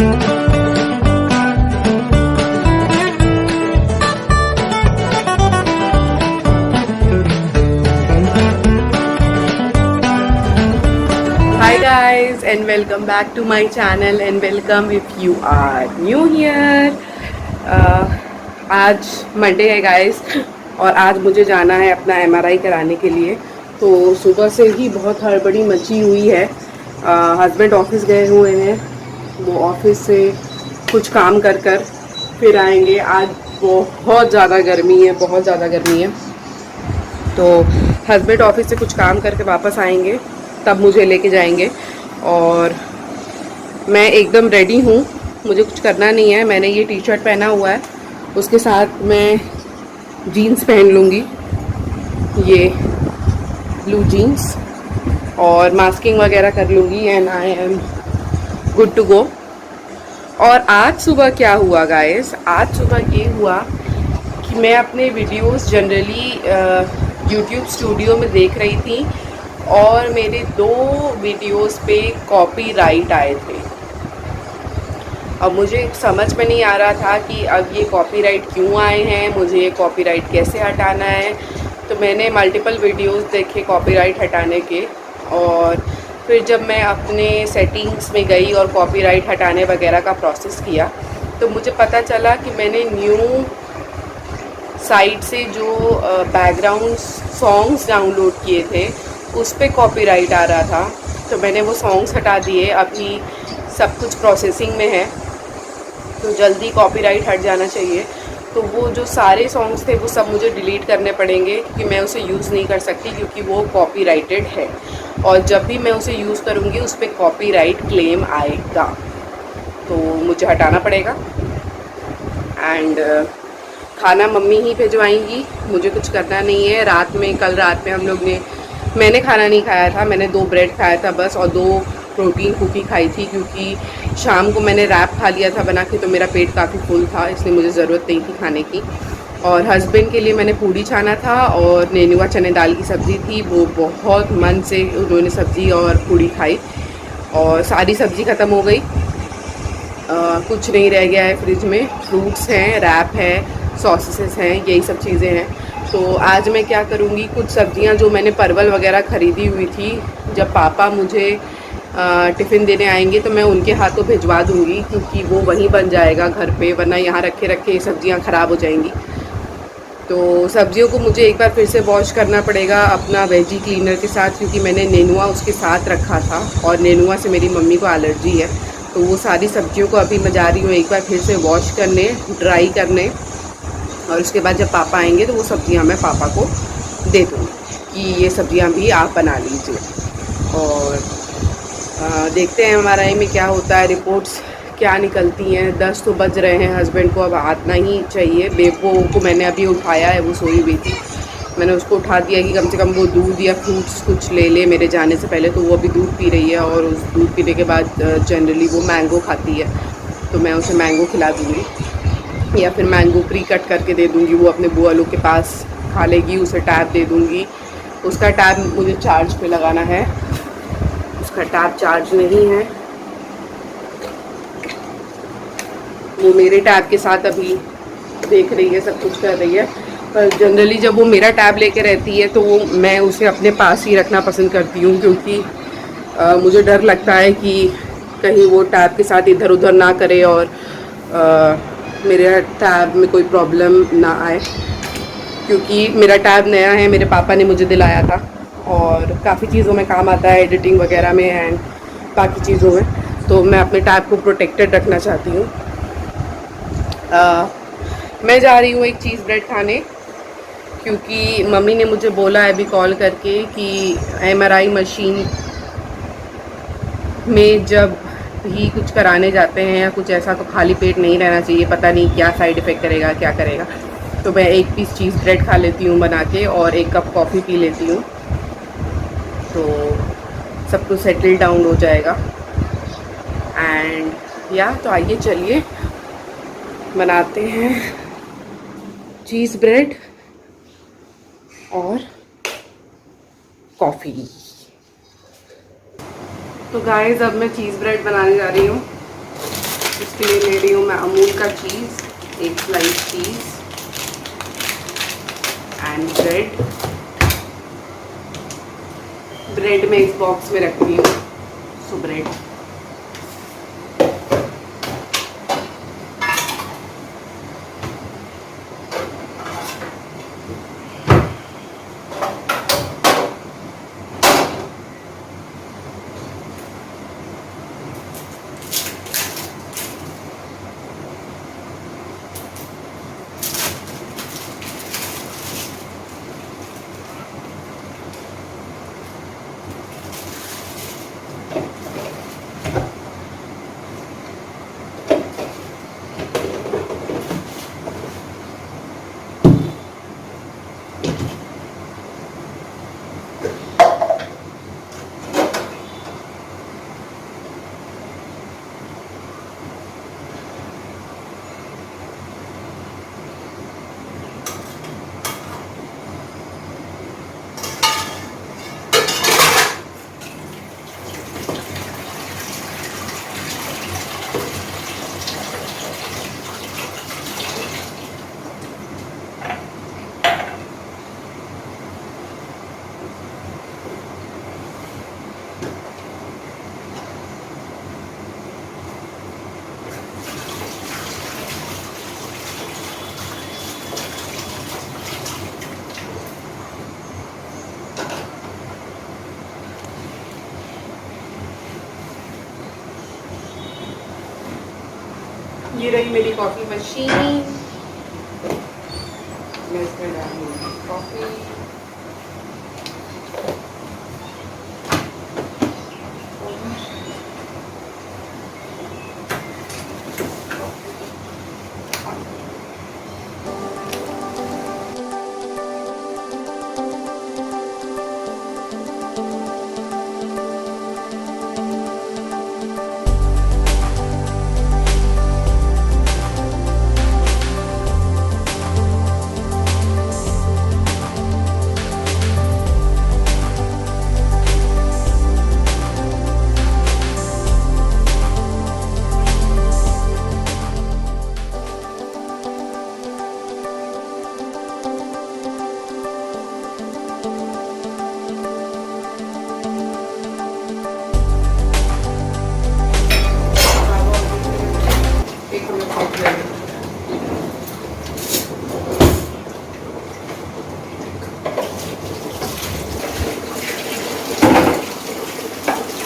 Hi guys and welcome back to my channel and welcome if you are new here. आज Monday है guys और आज मुझे जाना है अपना MRI कराने के लिए। तो सुबह से ही बहुत हड़बड़ी मची हुई है। हस्बैंड ऑफिस गए हुए हैं, वो ऑफिस से कुछ काम कर फिर आएंगे। आज बहुत ज़्यादा गर्मी है, बहुत ज़्यादा गर्मी है। तो हस्बैंड ऑफिस से कुछ काम करके वापस आएंगे, तब मुझे लेके जाएंगे। और मैं एकदम रेडी हूँ, मुझे कुछ करना नहीं है। मैंने ये टी शर्ट पहना हुआ है, उसके साथ मैं जीन्स पहन लूँगी, ये ब्लू जीन्स, और मास्किंग वगैरह कर लूँगी and I am good to go. और आज सुबह क्या हुआ गाइस, आज सुबह ये हुआ कि मैं अपने वीडियोस जनरली यूट्यूब स्टूडियो में देख रही थी और मेरे 2 वीडियोस पे कॉपीराइट आए थे। अब मुझे समझ में नहीं आ रहा था कि अब ये कॉपीराइट क्यों आए हैं, मुझे ये कॉपीराइट कैसे हटाना है। तो मैंने मल्टीपल वीडियोस देखे कॉपीराइट हटाने के, और फिर जब मैं अपने सेटिंग्स में गई और कॉपीराइट हटाने वगैरह का प्रोसेस किया, तो मुझे पता चला कि मैंने न्यू साइट से जो बैकग्राउंड सॉन्ग्स डाउनलोड किए थे उस पे कॉपीराइट आ रहा था। तो मैंने वो सॉन्ग्स हटा दिए। अभी सब कुछ प्रोसेसिंग में है, तो जल्दी कॉपीराइट हट जाना चाहिए। तो वो जो सारे सॉन्ग्स थे वो सब मुझे डिलीट करने पड़ेंगे, क्योंकि मैं उसे यूज़ नहीं कर सकती, क्योंकि वो कॉपीराइटेड है। और जब भी मैं उसे यूज़ करूँगी उस पर कॉपीराइट क्लेम आएगा, तो मुझे हटाना पड़ेगा। एंड खाना मम्मी ही भिजवाएंगी, मुझे कुछ करना नहीं है। कल रात में मैंने खाना नहीं खाया था, मैंने 2 ब्रेड खाया था बस, और 2 प्रोटीन कुकी खाई थी, क्योंकि शाम को मैंने रैप खा लिया था बना के, तो मेरा पेट काफ़ी फुल था, इसलिए मुझे ज़रूरत नहीं थी खाने की। और हस्बैंड के लिए मैंने पूड़ी छाना था और नेनुआ चने दाल की सब्ज़ी थी। वो बहुत मन से उन्होंने सब्ज़ी और पूड़ी खाई, और सारी सब्ज़ी ख़त्म हो गई। कुछ नहीं रह गया है फ्रिज में। फ्रूट्स हैं, रैप है, सॉसेस हैं, यही सब चीज़ें हैं। तो आज मैं क्या करूँगी, कुछ सब्ज़ियाँ जो मैंने परवल वगैरह ख़रीदी हुई थी, जब पापा मुझे टिफ़िन देने आएंगे तो मैं उनके हाथों भिजवा दूँगी, क्योंकि वो वहीं बन जाएगा घर पे, वरना यहाँ रखे रखे सब्ज़ियाँ ख़राब हो जाएंगी। तो सब्ज़ियों को मुझे एक बार फिर से वॉश करना पड़ेगा अपना वेजी क्लीनर के साथ, क्योंकि मैंने नेनुआ उसके साथ रखा था, और नेनुआ से मेरी मम्मी को एलर्जी है। तो वो सारी सब्ज़ियों को अभी मैं जा रही हूँ एक बार फिर से वॉश करने, ड्राई करने, और उसके बाद जब पापा आएंगे तो वो सब्ज़ियाँ मैं पापा को दे दूँगी कि ये सब्ज़ियाँ भी आप बना लीजिए। और देखते हैं MRI में क्या होता है, रिपोर्ट्स क्या निकलती हैं। 10 तो बज रहे हैं, हस्बैंड को अब आना ही चाहिए। बेबो को मैंने अभी उठाया है, वो सोई हुई थी, मैंने उसको उठा दिया कि कम से कम वो दूध या फ्रूट्स कुछ ले ले मेरे जाने से पहले। तो वो अभी दूध पी रही है, और उस दूध पीने के बाद जनरली वो मैंगो खाती है, तो मैं उसे मैंगो खिला दूँगी, या फिर मैंगो प्री कट करके दे दूँगी। वो अपने बुआ लोग के पास खा लेगी, उसे टैब दे दूँगी। उसका टैब मुझे चार्ज पे लगाना है, उसका टैब चार्ज नहीं है। वो मेरे टैब के साथ अभी देख रही है, सब कुछ कर रही है। पर जनरली जब वो मेरा टैब लेके रहती है तो मैं उसे अपने पास ही रखना पसंद करती हूँ, क्योंकि मुझे डर लगता है कि कहीं वो टैब के साथ इधर उधर ना करे और मेरे टैब में कोई प्रॉब्लम ना आए। क्योंकि मेरा टैब नया है, मेरे पापा ने मुझे दिलाया था, और काफ़ी चीज़ों में काम आता है, एडिटिंग वगैरह में एंड बाकी चीज़ों में। तो मैं अपने टैब को प्रोटेक्टेड रखना चाहती हूँ। मैं जा रही हूँ एक चीज़ ब्रेड खाने, क्योंकि मम्मी ने मुझे बोला है अभी कॉल करके कि MRI मशीन में जब भी कुछ कराने जाते हैं या कुछ ऐसा, तो खाली पेट नहीं रहना चाहिए, पता नहीं क्या साइड इफ़ेक्ट करेगा, क्या करेगा। तो मैं एक पीस चीज़ ब्रेड खा लेती हूँ बना के, और 1 कप कॉफ़ी पी लेती हूँ, तो सब कुछ सेटल डाउन हो जाएगा। एंड तो आइए चलिए बनाते हैं चीज़ ब्रेड और कॉफ़ी। तो गाइस अब मैं चीज़ ब्रेड बनाने जा रही हूँ। इसके लिए ले रही हूँ मैं अमूल का चीज़, एक slice cheese and bread. Bread में इस बॉक्स में रखती हूँ, सो ब्रेड। ये रही मेरी कॉफ़ी मशीन, मैं इसमें डालूंगी कॉफ़ी।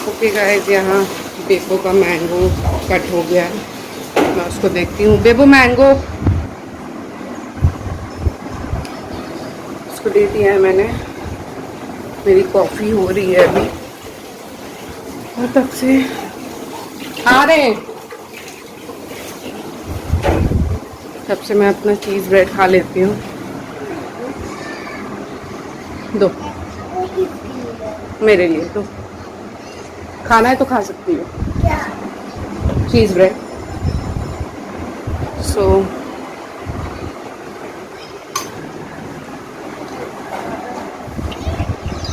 ओके गाइस, यहाँ बेबो का मैंगो कट हो गया है, मैं उसको देखती हूँ। बेबो मैंगो उसको दे दिया है मैंने। मेरी कॉफ़ी हो रही है अभी और तब से आ रहे हैं, तब से मैं अपना चीज़ ब्रेड खा लेती हूँ। दो मेरे लिए, तो खाना है तो खा सकती हो, चीज़ ब्रेड। सो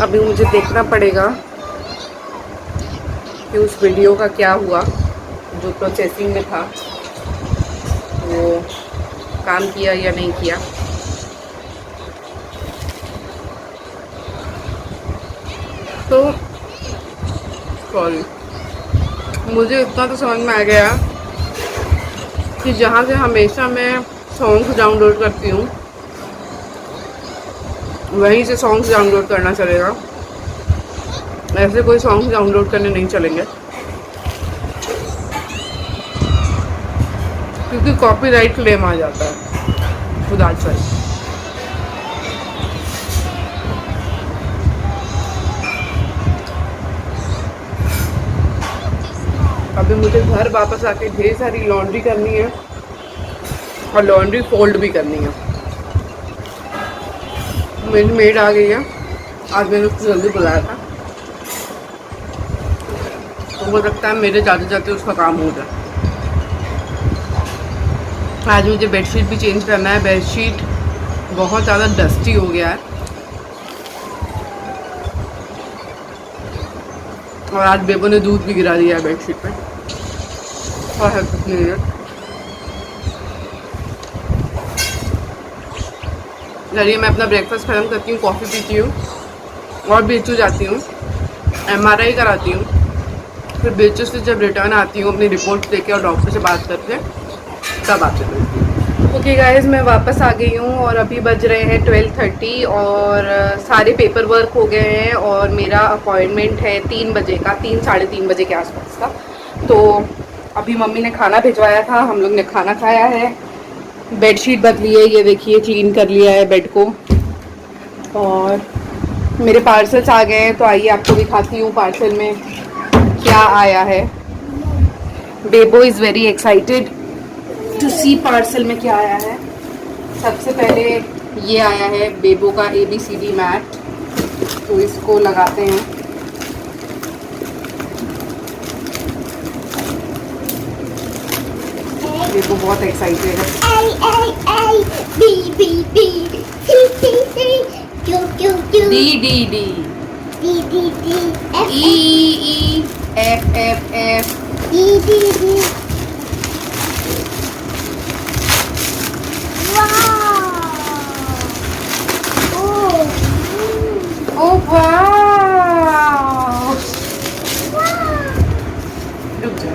अभी मुझे देखना पड़ेगा कि उस वीडियो का क्या हुआ जो प्रोसेसिंग में था, वो काम किया या नहीं किया। तो सॉरी, मुझे इतना तो समझ में आ गया कि जहाँ से हमेशा मैं सॉन्ग्स डाउनलोड करती हूँ वहीं से सॉन्ग्स डाउनलोड करना चलेगा, ऐसे कोई सॉन्ग्स डाउनलोड करने नहीं चलेंगे, क्योंकि कॉपीराइट क्लेम आ जाता है खुदा से। अभी मुझे घर वापस आके ढेर सारी लॉन्ड्री करनी है और लॉन्ड्री फोल्ड भी करनी है। मेरी मेड आ गई है, आज मैंने उसको जल्दी बुलाया था, तो हो सकता है मेरे जाते जाते उसका काम हो जाए। आज मुझे बेडशीट भी चेंज करना है, बेडशीट बहुत ज़्यादा डस्टी हो गया है और आज बेबो ने दूध भी गिरा दिया है बेडशीट पे। रखा है कितनी देर। चलिए मैं अपना ब्रेकफास्ट ख़त्म करती हूँ, कॉफ़ी पीती हूँ और बीचू जाती हूँ, MRI कराती हूँ। फिर बीचू से जब रिटर्न आती हूँ अपनी रिपोर्ट लेके और डॉक्टर से बात करके, तब आपसे मिलती हूँ। ओके गाइज़, मैं वापस आ गई हूँ और अभी बज रहे हैं 12:30 और सारे पेपर वर्क हो गए हैं और मेरा अपॉइंटमेंट है 3 बजे का, 3 साढ़े 3 बजे के आसपास का। तो अभी मम्मी ने खाना भिजवाया था, हम लोग ने खाना खाया है, बेडशीट बदली है, ये देखिए क्लीन कर लिया है बेड को, और मेरे पार्सल्स आ गए हैं। तो आइए आपको दिखाती हूँ पार्सल में क्या आया है। Bebo is very excited to see parcel में क्या आया है। सबसे पहले ये आया है बेबो का ABCD मैट, तो इसको लगाते हैं। बेबो बहुत एक्साइटेड है। DDDEEFFF Oh wow! रुक जा।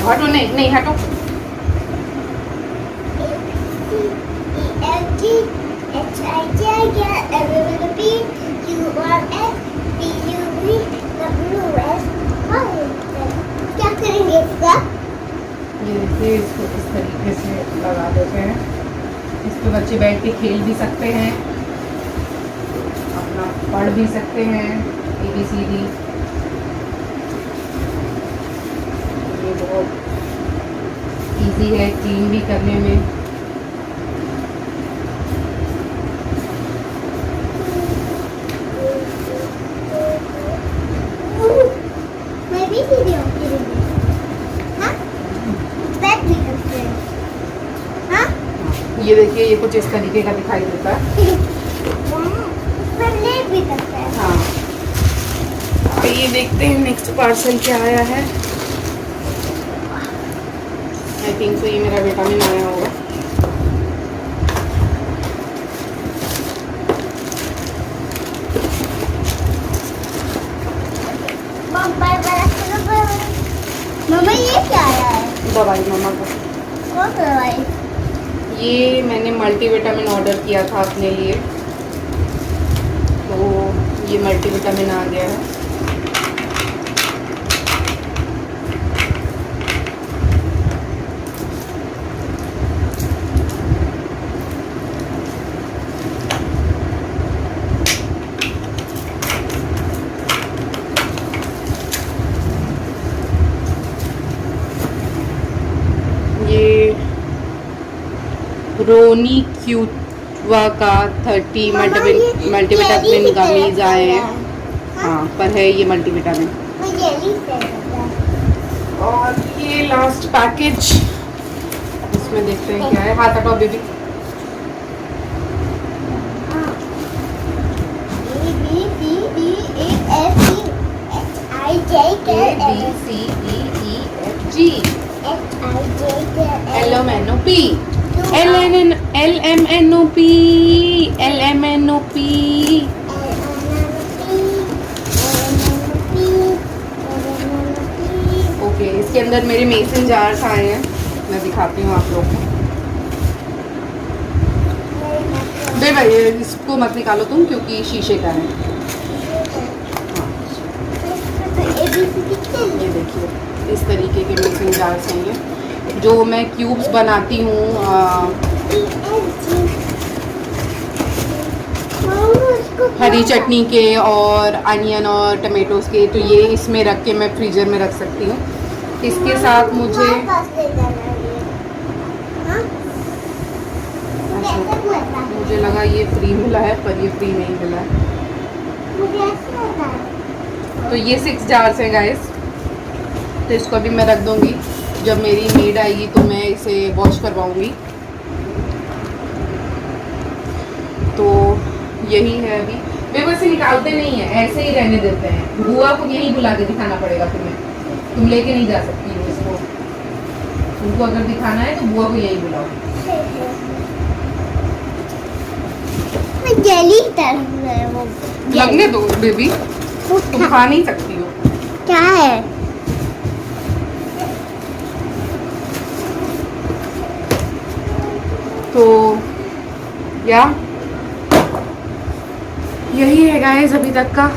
हटो नहीं हटो। क्या करेंगे इसका? ये देखिए इसको इस तरीके से लगा देते हैं। इस पे बच्चे बैठ के खेल भी सकते हैं, अपना पढ़ भी सकते हैं ABCD। ये बहुत इजी है क्लीन भी करने में। मैं भी सीधी हूँ। हाँ? बैठ भी सकते हैं। हाँ? ये देखिए ये कुछ इस तरीके का दिखाई देता है। पर लेट भी सकते हैं। हाँ, तो ये देखते हैं नेक्स्ट पार्सल क्या आया है। आई थिंक सो ये मेरा विटामिन आया होगा। मम्मा ये क्या आया है? दवाई मम्मा को। कौन सा दवाई? ये मैंने मल्टीविटामिन ऑर्डर किया था अपने लिए, तो ये मल्टीविटामिन आ गया है। ये रोनी क्यूटवा का 30 मल्टीविटामिन गमीज आए हैं। हाँ, पर है ये मल्टीविटामिन। और ये लास्ट पैकेज, इसमें देखते हैं क्या है। हाथ हटाओ बेबी। ABCDEFG LMNOP ओके, इसके अंदर मेरे मेसन जार्स आए हैं, मैं दिखाती हूँ आप लोग को। दे भाई इसको मत निकालो तुम, क्योंकि शीशे का है। ये देखिए इस तरीके के मेसन जार्स हैं ये, जो मैं क्यूब्स बनाती हूँ हरी चटनी के और अनियन और टमेटोज़ के, तो ये इसमें रख के मैं फ्रीज़र में रख सकती हूँ। इसके साथ मुझे लगा ये फ्री मिला है, पर ये फ्री नहीं मिला है। तो ये 6 जार्स हैं गाइस, तो इसको अभी मैं रख दूँगी। जब मेरी मेड आएगी तो मैं इसे वॉश करवाऊँगी। तो यही है अभी। मेरे को से निकालते नहीं है, ऐसे ही रहने देते हैं। बुआ को यही बुला के दिखाना पड़ेगा तुम्हें, तुम लेके नहीं जा सकती हो इसको। तुमको अगर दिखाना है तो बुआ को यही बुलाओ। जेली तरह है वो। लगने दो बेबी, तुम खा नहीं सकती हो। क्या है? तो या यही है गाइस अभी तक का।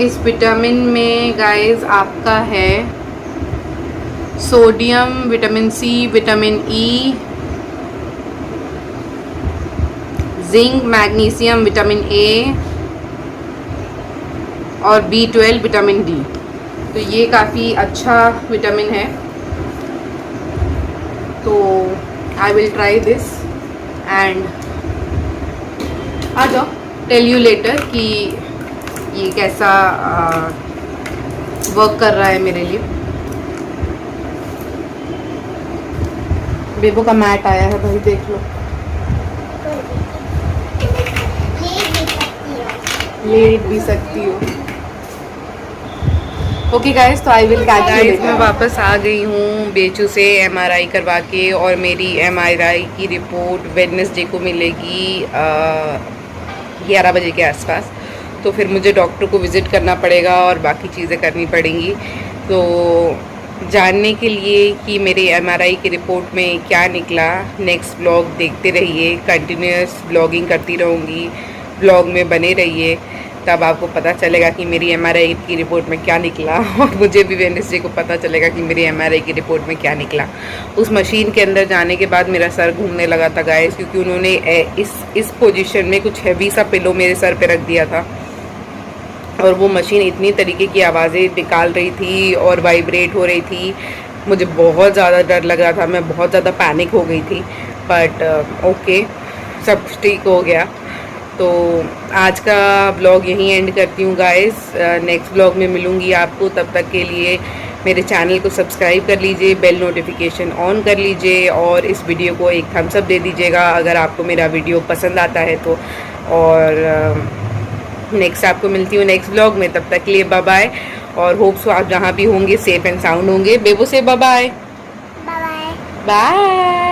इस विटामिन में गाइस आपका है sodium, vitamin C, vitamin E, zinc, magnesium, vitamin A और B12 विटामिन डी। तो ये काफ़ी अच्छा विटामिन है। तो I will try this and आ जाओ टेल यू लेटर कि ये कैसा वर्क कर रहा है मेरे लिए। बेबो का मैट आया है भाई, देख लो। लेट भी सकती हो। ओके गाइस, तो I will catch you later. मैं वापस आ गई हूँ बेचू से MRI करवा के, और मेरी MRI की रिपोर्ट वेडनेसडे को मिलेगी 11 बजे के आसपास। तो फिर मुझे डॉक्टर को विज़िट करना पड़ेगा और बाकी चीज़ें करनी पड़ेंगी। तो जानने के लिए कि मेरे MRI की रिपोर्ट में क्या निकला, नेक्स्ट ब्लॉग देखते रहिए। कंटिन्यूस ब्लॉगिंग करती रहूँगी, ब्लॉग में बने रहिए, तब आपको पता चलेगा कि मेरी MRI की रिपोर्ट में क्या निकला। और मुझे भी वेडनेसडे को पता चलेगा कि मेरी MRI की रिपोर्ट में क्या निकला। उस मशीन के अंदर जाने के बाद मेरा सर घूमने लगा था गाइस, क्योंकि उन्होंने इस पोजीशन में कुछ हैवी सा पिलो मेरे सर पे रख दिया था, और वो मशीन इतनी तरीके की आवाज़ें निकाल रही थी और वाइब्रेट हो रही थी। मुझे बहुत ज़्यादा डर लग रहा था, मैं बहुत ज़्यादा पैनिक हो गई थी। बट ओके, सब ठीक हो गया। तो आज का ब्लॉग यहीं एंड करती हूँ गाइस। नेक्स्ट ब्लॉग में मिलूँगी आपको, तब तक के लिए मेरे चैनल को सब्सक्राइब कर लीजिए, बेल नोटिफिकेशन ऑन कर लीजिए, और इस वीडियो को एक थम्स अप दे दीजिएगा अगर आपको मेरा वीडियो पसंद आता है तो। और नेक्स्ट आपको मिलती हूँ नेक्स्ट ब्लॉग में, तब तक के लिए बाय बाय। और होप सो आप जहाँ भी होंगे सेफ एंड साउंड होंगे। बेबो से bye bye. Bye bye. Bye.